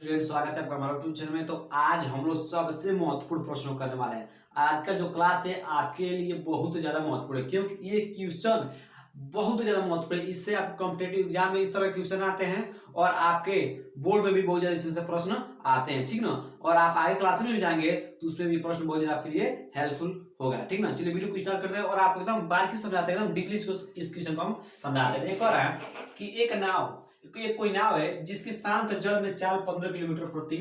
Student, स्वागत है आपका हमारे यूट्यूब चैनल में। तो आज हम लोग सबसे महत्वपूर्ण प्रश्नों करने वाले हैं। आज का जो क्लास है आपके लिए बहुत ज्यादा महत्वपूर्ण है, क्योंकि ये क्वेश्चन बहुत ज्यादा महत्वपूर्ण है। इससे आप कॉम्पिटेटिव एग्जाम में इस तरह क्वेश्चन आते हैं और आपके बोर्ड में भी बहुत ज्यादा इसमें से प्रश्न आते हैं, ठीक ना। और आप आगे क्लास में भी जाएंगे तो उसमें भी प्रश्न बहुत ज्यादा आपके लिए हेल्पफुल होगा, ठीक ना। चलिए वीडियो को स्टार्ट करते हैं और आपको एकदम बारीकी से समझाते हैं, एकदम डीपली इस क्वेश्चन को हम समझाते हैं। एक और है कि एक कोई नाव है जिसकी शांत जल में चाल 15 किलोमीटर प्रति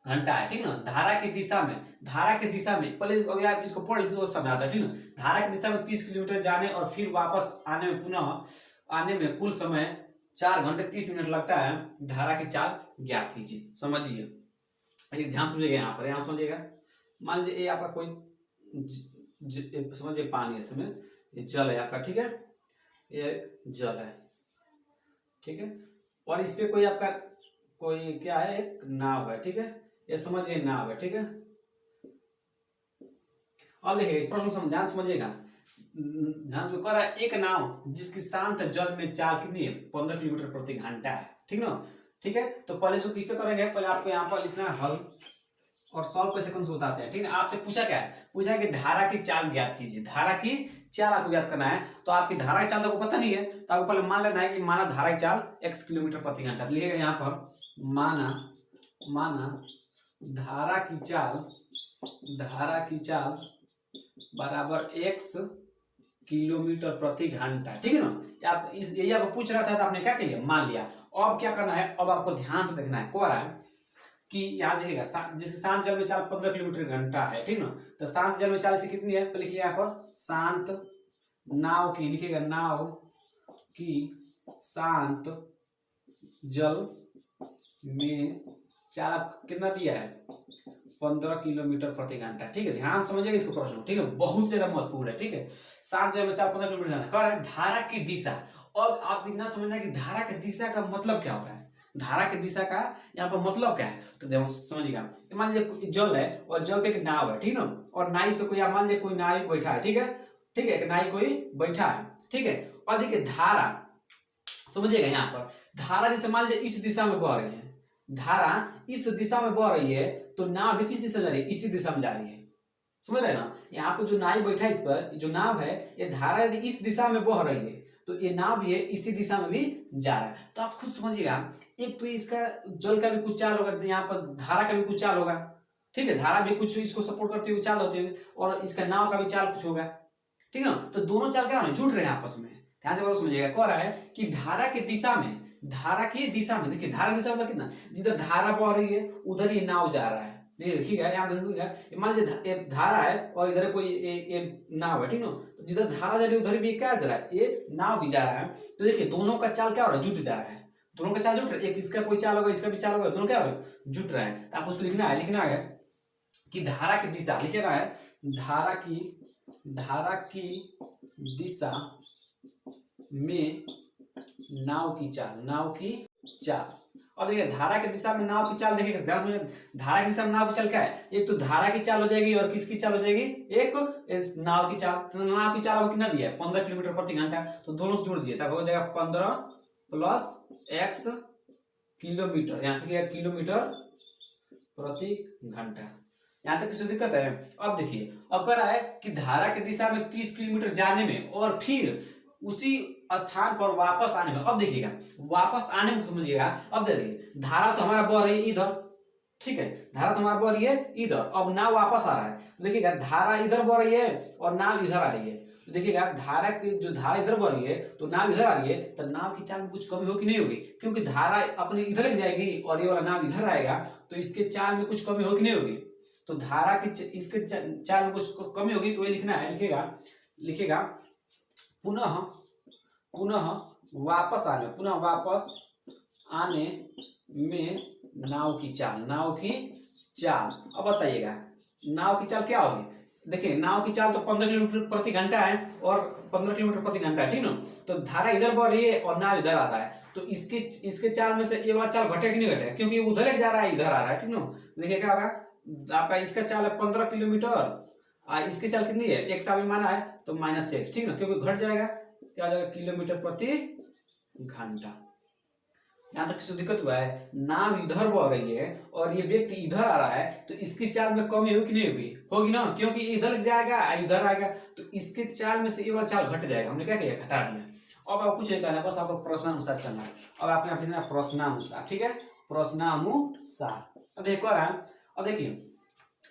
घंटा है, ठीक ना। धारा की दिशा में पहले अभी आप इसको पढ़ लीजिए तो समझाता है, ठीक ना। धारा की दिशा में 30 किलोमीटर जाने और फिर वापस आने में पुनः आने में कुल समय 4 घंटे 30 मिनट लगता है। धारा की चाल ज्ञात कीजिए। समझिए, ध्यान समझिएगा, यहाँ समझिएगा। मान लीजिए ये आपका कोई समझिए पानी है, इसमें ये जल है आपका, ठीक है। ये जल है, ठीक है। और इस पे कोई आपका कोई क्या है, एक नाव है, ठीक है। ये समझिए नाव है, ठीक है। अब देखिए इस प्रश्न को ध्यान समझिएगा, ध्यान से कर रहा है। एक नाव जिसकी शांत जल में चाल कितनी है, 15 किलोमीटर प्रति घंटा है, ठीक ना। ठीक है, तो पहले इसको किससे करेंगे, पहले आपको यहाँ पर लिखना है हल और सॉल्व कैसे कौन से बताते हैं, ठीक है। आपसे पूछा क्या है, पूछा है कि धारा की चाल ज्ञात कीजिए। धारा की चाल आपको ज्ञात करना है। तो आपकी धारा की चाल तो आपको पता नहीं है, तो आपको पहले मान लेना है कि माना धारा की चाल x किलोमीटर प्रति घंटा। लिखिएगा यहाँ पर माना धारा की चाल बराबर x किलोमीटर प्रति घंटा, ठीक है ना। आप यही आपको पूछ रहा था तो आपने क्या किया, मान लिया। अब क्या करना है, अब आपको ध्यान से देखना है। क्या है कि यहाँ देखिएगा जिसकी शांत जल में चाल 15 किलोमीटर घंटा है, ठीक ना। तो शांत जल में चाल से कितनी है, तो लिखिए यहाँ पर शांत नाव की, लिखिएगा नाव की शांत जल में चाल कितना दिया है, 15 किलोमीटर प्रति घंटा, ठीक है। ध्यान समझिएगा इसको प्रश्न, ठीक है, बहुत ज्यादा महत्वपूर्ण है, ठीक है। शांत जल में चाल 15 किलोमीटर घंटा कह रहा है। धारा की दिशा, अब आप इतना समझना है कि धारा की दिशा का मतलब क्या होता है, धारा की दिशा का यहाँ पर मतलब क्या है। तो देखो समझिएगा, मान लीजिए जल है और जल पे एक नाव है, ठीक ना। और नाई पे कोई, मान लीजिए कोई नाई बैठा है, ठीक है, ठीक है, एक नाई कोई बैठा है, ठीक है। और देखिए धारा, समझिएगा यहाँ पर धारा जैसे मान लीजिए इस दिशा में बह रही है, धारा इस दिशा में बह रही है, तो नाव भी किस दिशा में जा रही है, इसी दिशा में जा रही है। समझ रहे हैं ना। यहाँ पर जो नाई बैठा है, इस पर जो नाव है, ये धारा यदि इस दिशा में बह रही है तो ये नाव भी है इसी दिशा में भी जा रहा है। तो आप खुद समझिएगा, एक तो इसका जल का भी कुछ चाल होगा, यहाँ पर धारा का भी कुछ चाल होगा, ठीक है। धारा भी कुछ इसको सपोर्ट करती हुई चाल होती है और इसका नाव का भी चाल कुछ होगा, ठीक है। तो दोनों चाल क्या जुड़ रहे हैं आपस में। ध्यान से समझिएगा, कह रहा है कि धारा की दिशा में देखिए धारा की दिशा मतलब कितना, जिधर धारा बह रही है उधर ही नाव जा रहा है। देखिएगा यहाँ मान लीजिए धारा है और इधर कोई नाव है, ठीक ना। तो जिधर धारा जा रही है उधर भी क्या जा रहा है, ये नाव भी जा रहा है। तो देखिए दोनों का चाल क्या हो रहा है, जुट जा रहा है। दोनों का चाल जुट रहा है, एक इसका कोई चाल होगा, इसका भी चाल होगा, दोनों क्या हो रहा है, जुट रहा है। तो आप उसको लिखना है कि धारा की दिशा, लिखेगा है धारा की दिशा में नाव की चाल। अब देखिए धारा की दिशा में नाव की चाल, देखिए ध्यान समझिए, धारा की दिशा में नाव की चाल क्या है, एक तो धारा की चाल हो जाएगी और किसकी चाल हो जाएगी, एक इस नाव की चाल। तो नाव की चाल कितना दिया है, 15 किलोमीटर प्रति घंटा। तो दोनों जोड़ दिए तब हो जाएगा 15 प्लस x किलोमीटर, यहाँ पे किलोमीटर प्रति घंटा। यहाँ तक किसी दिक्कत है। अब देखिए, अब कह रहा है कि धारा की दिशा में 30 किलोमीटर जाने में और फिर उसी स्थान पर वापस आने में। अब देखिएगा वापस आने में समझिएगा, अब देखिए धारा तो हमारा बह रही है इधर, ठीक है, धारा तो हमारा बह रही है इधर, अब नाव वापस आ रहा है। तो देखिएगा धारा इधर बह रही है और नाव इधर आ रही है। तो देखिएगा धारा की जो धारा इधर बह रही है तो नाव इधर आ रही है, तो नाव की चाल में कुछ कमी होगी नहीं होगी, क्योंकि धारा अपने इधर जाएगी और ये वाला नाव इधर आएगा, तो इसके चाल में कुछ कमी होगी नहीं होगी। तो धारा की इसके चाल में कुछ कमी होगी, तो ये लिखना है, लिखेगा पुनः वापस आने में नाव की चाल। अब बताइएगा नाव की चाल क्या होगी। देखिए नाव की चाल तो 15 किलोमीटर प्रति घंटा है और 15 किलोमीटर प्रति घंटा है, ठीक ना। तो धारा इधर बढ़ रही है और नाव इधर आ रहा है, तो इसके चाल में से ये वाला चाल घटेगा कि नहीं घटेगा, क्योंकि उधर जा रहा है इधर आ रहा है, ठीक ना। देखिए क्या होगा, आपका इसका चाल है 15 किलोमीटर, इसकी चाल कितनी है, एक साल में माना है तो -x, ठीक ना, क्योंकि घट जाएगा, क्या हो जाएगा, किलोमीटर प्रति घंटा। यहाँ तक किसी दिक्कत हुआ है? नाव इधर बढ़ रही है और ये व्यक्ति इधर आ रहा है, तो इसकी चाल में कमी होगी कि नहीं होगी? होगी ना, क्योंकि इधर जाएगा इधर आएगा, तो इसके चाल में से ये वाला चाल घट जाएगा। हमने क्या किया? घटा दिया। अब आपको कुछ नहीं करना, बस आपको प्रश्नानुसार चलना है। अब आपने अपना प्रश्नानुसार, ठीक है, प्रश्नानुसार। अब देखो अब देखिए,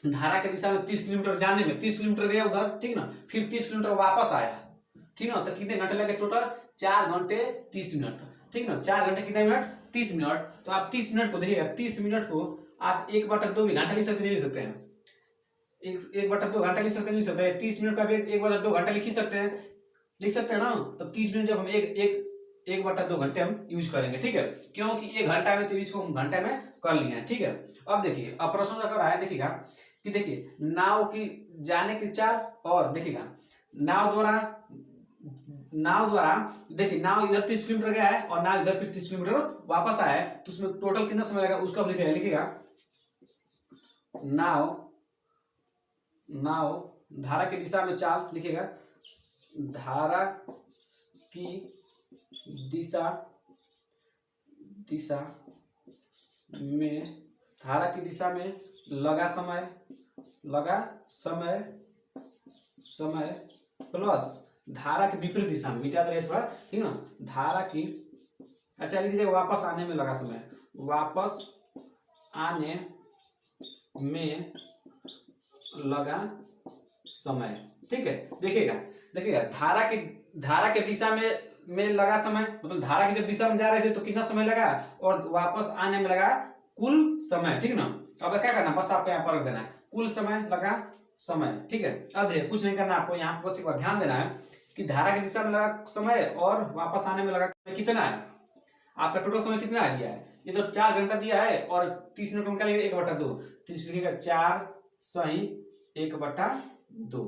धारा के दिशा में 30 किलोमीटर जाने में 30 किलोमीटर गया उधर, ठीक ना, फिर 30 किलोमीटर वापस आया, ठीक ना, तो कितने घंटे लगे टोटल? 4 घंटे 30 मिनट, ठीक ना। 4 घंटे कितने मिनट? 30 मिनट। तो आप 30 मिनट को देखिएगा, 30 मिनट को आप 1/2 भी घंटा लिख सकते नहीं लिख सकते हैं? 1/2 घंटा लिख सकते नहीं लिख सकते? 30 मिनट का भी 1/2 घंटा लिख ही सकते हैं, लिख सकते हैं ना। तो 30 मिनट जब हम 1/2 घंटे हम यूज करेंगे, ठीक है, क्योंकि 1 घंटा में 23 को हम घंटे में कर लिए हैं, ठीक है। अब देखिए, अब प्रश्न अगर आया देखिएगा कि देखिए नाव की जाने की चाल, और देखिएगा नाव द्वारा देखिए नाव इधर 30 किलोमीटर गया है और नाव इधर फिर 30 किलोमीटर वापस आया है, तो उसमें टोटल कितना समय लगेगा उसका लिखिएगा। नाव धारा की दिशा में चाल लिखिएगा, धारा की दिशा में लगा समय प्लस धारा के विपरीत दिशा में, मिटा रहे थोड़ा, ठीक ना, धारा की, अच्छा लिख दीजिएगा, वापस आने में लगा समय, वापस आने में लगा समय, ठीक है। देखिएगा धारा के दिशा में लगा समय, मतलब धारा की जब दिशा में जा रहे थे तो कितना समय लगा, और वापस आने में लगा कुल समय, ठीक ना। अब क्या करना, बस आपको यहाँ पर रख देना है, कुल समय लगा समय, ठीक है। अब देखिए, कुछ नहीं करना आपको, यहाँ पर बस एक बार ध्यान देना है कि धारा की दिशा में लगा समय और वापस आने में लगा कितना है, आपका टोटल समय कितना आ गया है? ये तो 4 घंटा दिया है और 30 मिनट में क्या लिखिएगा? 1/2, 30 लिखिएगा 4 सही 1/2,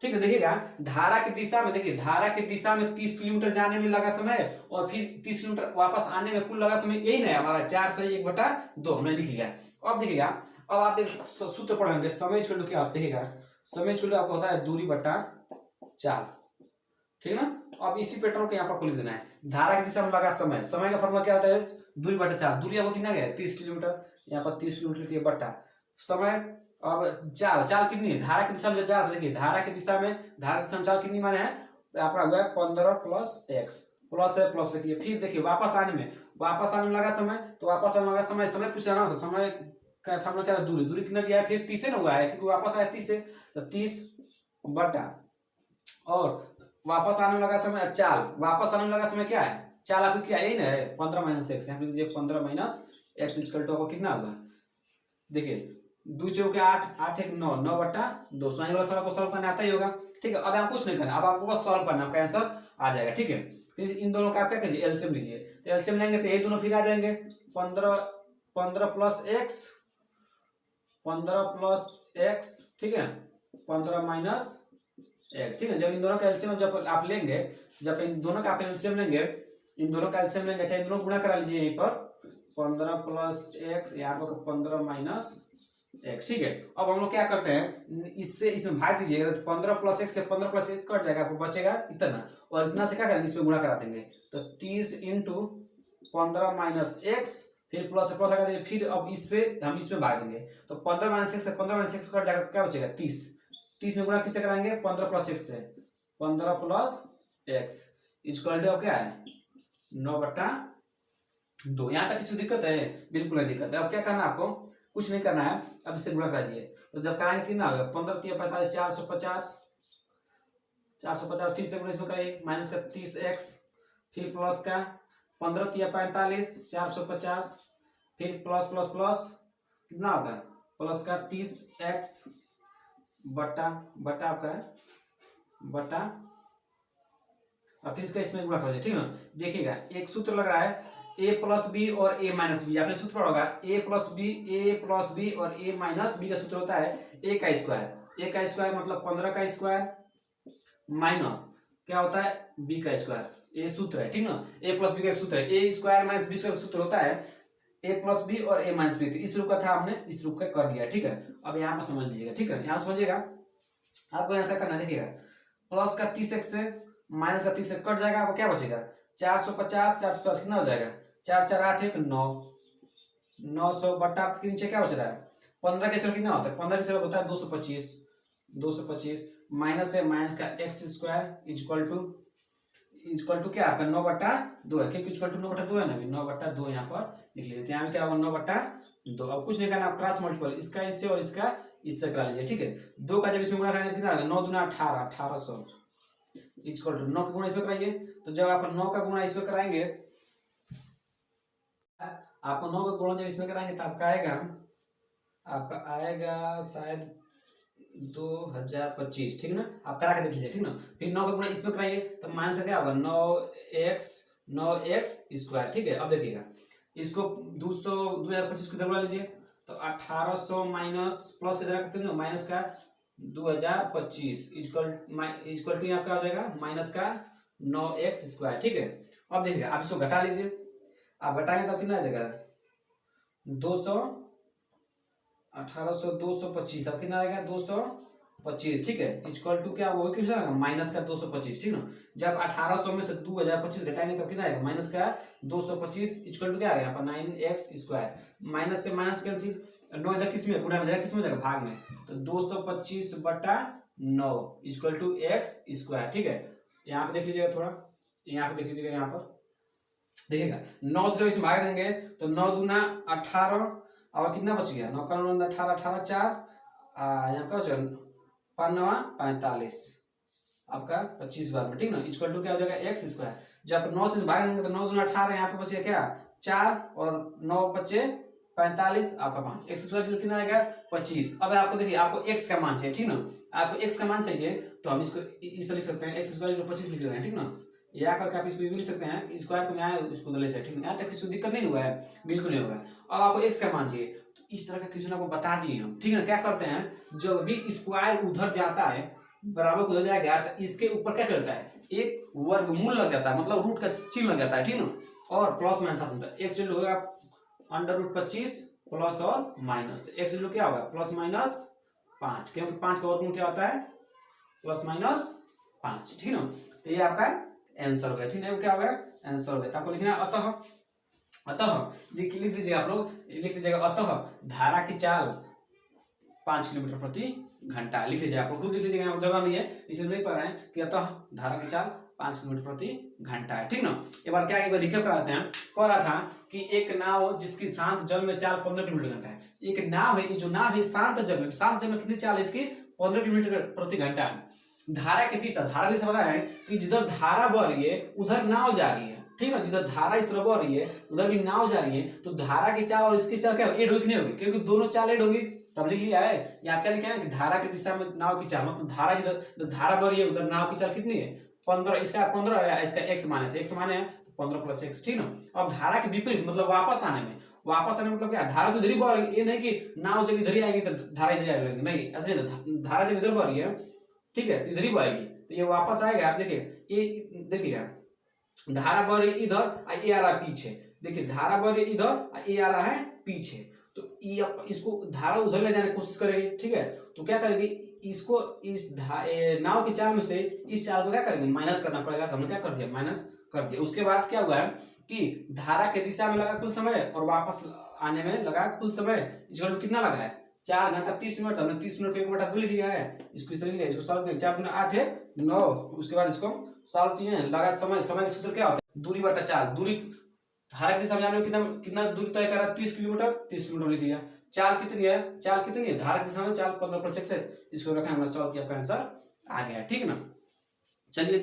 ठीक है। देखिएगा धारा की दिशा में, देखिए धारा की दिशा में 30 किलोमीटर जाने में लगा समय और फिर 30 किलोमीटर वापस आने में कुल लगा समय, यही ना हमारा 4 सही 1/2 हमने लिख लिया। अब देखिएगा, अब आप एक सूत्र पढ़ेंगे, समय इक्वल टू क्या होता है? समय इक्वल टू आपको होता है दूरी बटा चाल, ठीक है ना। अब इसी पैटर्न को यहाँ पर लिख देना है, धारा की दिशा में लगा समय, समय का फॉर्मूला क्या होता है? दूरी बटा चाल। दूरी आपको कितना गया? 30 किलोमीटर, यहाँ पर 30 किलोमीटर के बटा समय। अब चाल कितनी है? धारा की दिशा में जा, देखिए धारा की दिशा में चाल कितनी माने है? आपका हुआ 15 प्लस x, प्लस है प्लस लिखिए। फिर देखिए वापस आने में लगा समय, तो वापस आने में लगा समय पूछ रहा ना, तो समय का फॉर्मूला क्या है? दूरी कितना दिया है? फिर 30 से ना हुआ है, क्योंकि वापस आया 30 से, तो 30 बटा, और वापस आने में लगा समय चाल, वापस आने में लगा समय क्या है? चाल आपकी क्या यही ना है? 15 - x, यहाँ पे 15 - x इक्वल टू आपको कितना होगा? देखिए 2 चौके 8, 8 एक 9, 9/2, साइन वाला सवाल को सॉल्व करना आता ही होगा, ठीक है। अब आप कुछ नहीं करना, अब आपको बस सॉल्व करना, आपका आंसर आ जाएगा, ठीक है। तो इन दोनों का आप क्या कीजिए? एलसीएम लीजिए, तो एलसीएम लेंगे तो ये दोनों फिर आ जाएंगे, 15 प्लस x, ठीक है, 15 - x, ठीक है। जब इन दोनों का एलसीएम जब आप लेंगे, जब इन दोनों का आप एलसीएम लेंगे, अच्छा इन दोनों गुणा करा लीजिए, यहीं पर 15 प्लस x, यहाँ पर 15 - x, ठीक है। अब हम लोग क्या करते हैं, इसमें भाग दीजिएगा, तो 15 प्लस x से 15 प्लस 1 कट जाएगा, आपको बचेगा इतना, और इतना से क्या करेंगे? इसमें गुणा करा देंगे, तो 30 × 15 - x, फिर प्लस से प्लस लगा देंगे, फिर अब इससे हम इसमें भाग देंगे, तो 15 - x से 15 - x कट जाएगा, क्या बचेगा? 30 में गुणा किससे कराएंगे? 15 प्लस x से, 15 प्लस x इक्वल टू क्या है? 9/2। यहाँ तक किसी दिक्कत है? बिल्कुल नहीं दिक्कत है। अब क्या करना है आपको? कुछ नहीं करना है, अब इससे गुणा कराइए, तो जब कराएंगे कितना होगा? 15 × 3 = 45, 450, फिर से गुणा इसमें कराइए, माइनस का 30x, फिर प्लस का 15 × 3 = 45, 450, फिर प्लस प्लस प्लस कितना होगा? प्लस का 30x बटा आपका बटा, अब फिर इसका इसमें गुणा कर दीजिए, ठीक है ना। देखिएगा एक सूत्र लग रहा है a + b और a - b, आपने सूत्र पढ़ा होगा, a + b और a - b का सूत्र होता है a का स्क्वायर, मतलब 15 का स्क्वायर माइनस क्या होता है? b का स्क्वायर, ये सूत्र है, ठीक ना। a + b का एक सूत्र है, a स्क्वायर - b स्क्वायर सूत्र होता है a + b और a - b, तो इस रूप का था, हमने इस रूप का कर लिया, ठीक है। अब यहाँ पर समझ लीजिएगा, ठीक है, यहाँ समझिएगा, आपको ऐसा करना, देखिएगा प्लस का 30x से माइनस का 30 से कट जाएगा, आपको क्या बचेगा? 450, 450 कितना हो जाएगा? 4 4 8 1 9, 900 बट्टा के नीचे क्या बच रहा है 15 के चलो कितना होता है 15 के चलो होता है 225, 225 माइनस है माइनस का एक्स स्क्वायर इक्वल टू क्या आपका 9/2 है, क्योंकि इक्वल टू 9/2 है ना, 9/2 यहाँ पर लिख लीजिए। यहाँ क्या होगा 9/2। अब कुछ नहीं करना, आप क्रॉस मल्टीपल इसका इससे और इसका इससे करा लीजिए, ठीक है। 2 का जब इसमें गुणा करेंगे कितना आ गया 9 दूना 18, 1800 इक्वल टू 9 का गुणा इसमें कराइए। तो जब आप 9 का गुणा इसमें कराएंगे, आपको 9 का गुणा जब इसमें कराएंगे तो आपका आएगा शायद 2025, ठीक ना। आप करा के देख लीजिए, ठीक ना। फिर 9 का गुणा इसमें कराइए तो माइनस का क्या होगा 9x स्क्वायर, ठीक है। अब देखिएगा इसको 2025 को इधर बुला लीजिए तो 1800 माइनस प्लस कितना माइनस का 2025 इक्वल टू यहाँ क्या हो जाएगा माइनस का 9x स्क्वायर, ठीक है। अब देखिएगा आप इसको घटा लीजिए, आप घटाएंगे तब कितना आ जाएगा 1800 225, अब कितना आएगा 225, ठीक है। इक्वल टू क्या वो कितना आएगा माइनस का 225, ठीक ना। जब 1800 में से 2025 घटाएंगे तो कितना आएगा माइनस का 225 इक्वल टू क्या आएगा यहाँ पर 9x स्क्वायर। माइनस से माइनस कैंसिल, 9 इधर किस में गुणा में जाएगा, किस में जाएगा भाग में, तो 225/9 इक्वल टू x स्क्वायर, ठीक है। यहाँ पे देख लीजिएगा थोड़ा, यहाँ पे देख लीजिएगा, यहाँ पर देखिएगा 9 से जब इसमें भाग देंगे तो 9 दूना 18 और कितना बच गया 9 का 9 18 18 4 यहाँ का 45 आपका 25 बार में, ठीक ना। इक्वल टू क्या हो जाएगा x स्क्वायर। जब 9 से भाग देंगे तो 9 दूना 18 यहाँ पे बचेगा क्या 4 और 9 बचे 45 आपका 5, x स्क्वायर कितना आएगा 25। अब आपको देखिए आपको x का मान चाहिए, ठीक ना। आपको x का मान चाहिए तो हम इसको इस तरह लिख सकते हैं, x स्क्वायर 25 लिख रहे हैं, ठीक ना। या करके आप इसको भी लिख सकते हैं, स्क्वायर को में आए इसको उधर ले जाए, ठीक है। यहाँ तक किसी दिक्कत नहीं हुआ है, बिल्कुल नहीं होगा। अब आपको x का मान चाहिए तो इस तरह का क्वेश्चन आपको बता दिए हम, ठीक है ना। क्या करते हैं जब भी स्क्वायर उधर जाता है बराबर उधर जाएगा तो इसके ऊपर क्या चलता है एक वर्गमूल लग जाता है, मतलब रूट का चिन्ह लग जाता है, ठीक ना। और प्लस माइनस होता है, x वैल्यू होगा √25 प्लस और माइनस, तो x वैल्यू क्या होगा प्लस माइनस 5, क्योंकि 5 का वर्गमूल क्या होता है प्लस माइनस 5, ठीक ना। तो ये आपका आंसर हो गया, ठीक है। क्या हो गया आंसर हो गया। आपको लिखना है अतः लिख दीजिए, आप लोग लिख दीजिएगा अतः धारा की चाल 5 किलोमीटर प्रति घंटा लिख लीजिए, आप लोग खुद लिख लीजिएगा, यहाँ जगह नहीं है इसलिए नहीं पढ़ रहे हैं कि अतः धारा की चाल 5 किलोमीटर प्रति घंटा है, ठीक ना। एक बार क्या एक बार रिकैप कराते हैं। कह रहा था कि एक नाव जिसकी शांत जल में चाल 15 किलोमीटर घंटा है, एक नाव है, जो नाव है शांत जल में कितनी चाल है इसकी 15 किलोमीटर प्रति घंटा है। धारा की दिशा बता है कि जिधर धारा बह रही है उधर नाव जा रही है, ठीक है। जिधर धारा इस तरह बह रही है उधर भी नाव जा रही है, तो धारा की चाल और इसकी चाल क्या एड होगी नहीं होगी, क्योंकि दोनों चाल एड होगी। तब लिख लिया है यहाँ क्या लिखा है कि धारा की दिशा में नाव की चाल, मतलब धारा जिधर धारा बह रही है उधर नाव की चाल कितनी है 15, इसका 15 है, इसका x माने थे, x माने है 15 + x, ठीक ना। अब धारा के विपरीत मतलब वापस आने मतलब क्या धारा तो इधर ही बह रही है, ये नहीं कि नाव जब इधर ही आएगी तो धारा इधर आएगी, नहीं ऐसा नहीं। धारा जब इधर बह रही है, ठीक है, इधर ही बहेगी तो ये वापस आएगा। आप देखिए ये देखिएगा धारा बह रही इधर ये आ रहा है पीछे, देखिए धारा बह रही इधर ये आ रहा है पीछे, तो ये इसको धारा उधर ले जाने की कोशिश करेगी, ठीक है। तो क्या करेगी इसको इस नाव की चाल में से इस चाल को क्या करेंगे माइनस करना पड़ेगा, तो हमने क्या कर दिया माइनस कर दिया। उसके बाद क्या हुआ है कि धारा के दिशा में लगा कुल समय और वापस आने में लगा कुल समय, इसका कितना लगा है 4 घंटा 30 मिनट। हमने 30 मिनट को 1/2 लिख लिया है, इसको इस तरह लिया, इसको सॉल्व किया 4 × 8 है 9। उसके बाद इसको सॉल्व किए, लगा समय का सूत्र क्या होता है दूरी बटा चाल, दूरी धारा की दिशा में जाने में कितना दूरी तय करा 30 किलोमीटर, 30 किलोमीटर लिख लिया। चाल कितनी है धारा की दिशा में चाल 15 + x है, इसको रखा हमने सॉल्व किया, आपका आंसर आ गया, ठीक ना। चलिए